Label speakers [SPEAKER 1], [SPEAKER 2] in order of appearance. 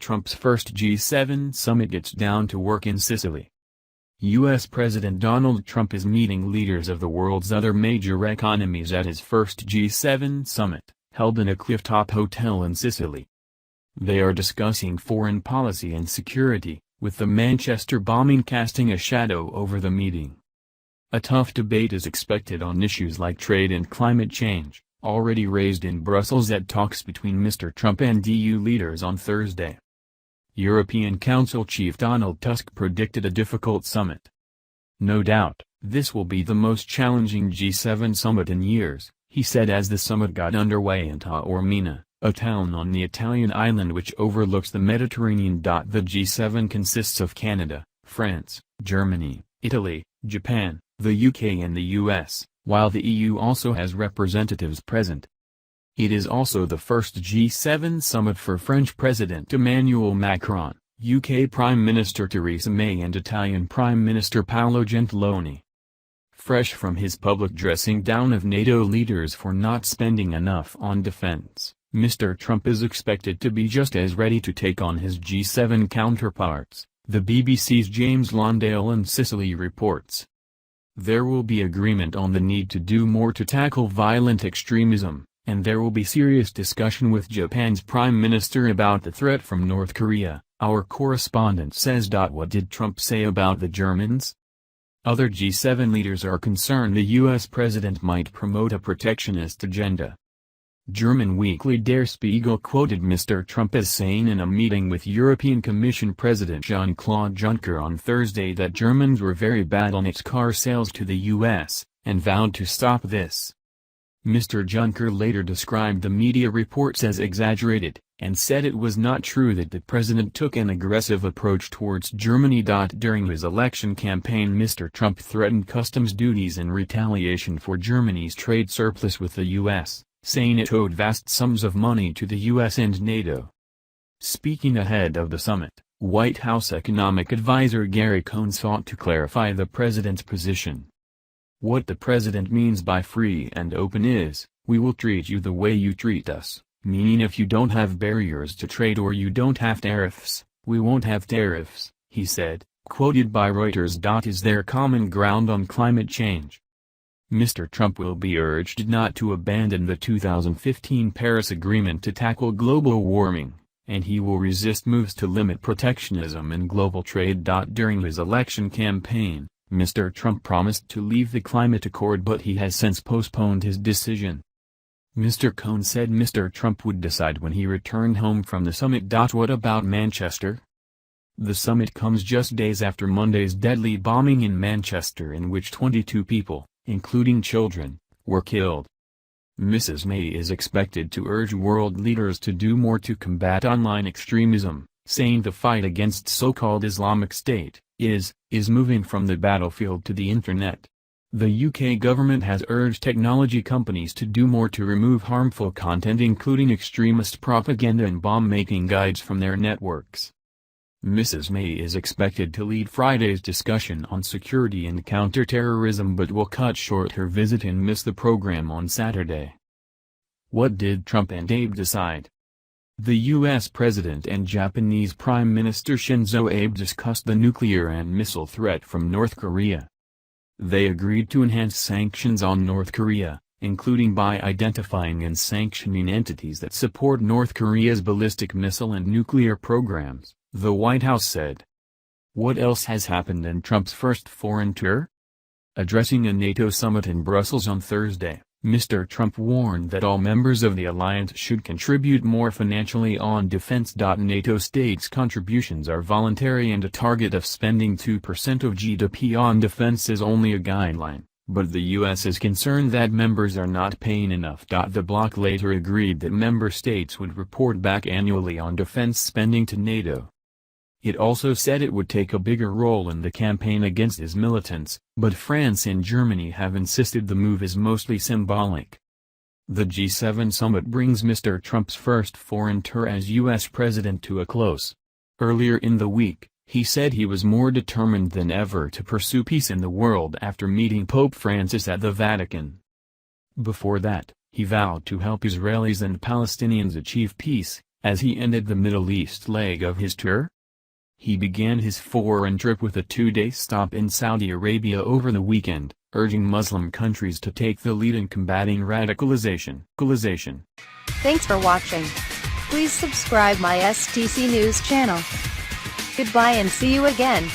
[SPEAKER 1] Trump's first G7 summit gets down to work in Sicily. U.S. President Donald Trump is meeting leaders of the world's other major economies at his first G7 summit, held in a cliff-top hotel in Sicily. They are discussing foreign policy and security, with the Manchester bombing casting a shadow over the meeting. A tough debate is expected on issues like trade and climate change, already raised in Brussels at talks between Mr. Trump and EU leaders on Thursday. European Council Chief Donald Tusk predicted a difficult summit. "No doubt, this will be the most challenging G7 summit in years," he said as the summit got underway in Taormina, a town on the Italian island which overlooks the Mediterranean. The G7 consists of Canada, France, Germany, Italy, Japan, the UK and the US, while the EU also has representatives present. It is also the first G7 summit for French President Emmanuel Macron, UK Prime Minister Theresa May and Italian Prime Minister Paolo Gentiloni. Fresh from his public dressing down of NATO leaders for not spending enough on defense, Mr. Trump is expected to be just as ready to take on his G7 counterparts, the BBC's James Londale in Sicily reports. There will be agreement on the need to do more to tackle violent extremism, and there will be serious discussion with Japan's Prime Minister about the threat from North Korea, our correspondent says. What did Trump say about the Germans? Other G7 leaders are concerned the U.S. president might promote a protectionist agenda. German weekly Der Spiegel quoted Mr. Trump as saying in a meeting with European Commission President Jean-Claude Juncker on Thursday that Germans were very bad on its car sales to the U.S., and vowed to stop this. Mr. Juncker later described the media reports as exaggerated, and said it was not true that the president took an aggressive approach towards Germany. During his election campaign, Mr. Trump threatened customs duties in retaliation for Germany's trade surplus with the U.S., saying it owed vast sums of money to the U.S. and NATO. Speaking ahead of the summit, White House economic advisor Gary Cohn sought to clarify the president's position. "What the president means by free and open is, we will treat you the way you treat us, meaning if you don't have barriers to trade or you don't have tariffs, we won't have tariffs," he said, quoted by Reuters. Is there common ground on climate change? Mr. Trump will be urged not to abandon the 2015 Paris Agreement to tackle global warming, and he will resist moves to limit protectionism in global trade. During his election campaign, Mr. Trump promised to leave the climate accord, but he has since postponed his decision. Mr. Cohn said Mr. Trump would decide when he returned home from the summit. What about Manchester? The summit comes just days after Monday's deadly bombing in Manchester, in which 22 people, including children, were killed. Mrs. May is expected to urge world leaders to do more to combat online extremism, saying the fight against so-called Islamic State is moving from the battlefield to the internet. The UK government has urged technology companies to do more to remove harmful content including extremist propaganda and bomb-making guides from their networks. Mrs. May is expected to lead Friday's discussion on security and counter-terrorism but will cut short her visit and miss the program on Saturday. What did Trump and Abe decide? The U.S. President and Japanese Prime Minister Shinzo Abe discussed the nuclear and missile threat from North Korea. They agreed to enhance sanctions on North Korea, including by identifying and sanctioning entities that support North Korea's ballistic missile and nuclear programs, the White House said. What else has happened in Trump's first foreign tour? Addressing a NATO summit in Brussels on Thursday, Mr. Trump warned that all members of the alliance should contribute more financially on defense. NATO states' contributions are voluntary and a target of spending 2% of GDP on defense is only a guideline, but the U.S. is concerned that members are not paying enough. The bloc later agreed that member states would report back annually on defense spending to NATO. It also said it would take a bigger role in the campaign against his militants, but France and Germany have insisted the move is mostly symbolic. The G7 summit brings Mr. Trump's first foreign tour as U.S. president to a close. Earlier in the week, he said he was more determined than ever to pursue peace in the world after meeting Pope Francis at the Vatican. Before that, he vowed to help Israelis and Palestinians achieve peace, as he ended the Middle East leg of his tour. He began his foreign trip with a 2-day stop in Saudi Arabia over the weekend, urging Muslim countries to take the lead in combating radicalization.
[SPEAKER 2] Thanks for watching. Please subscribe my STC News channel. Goodbye and see you again.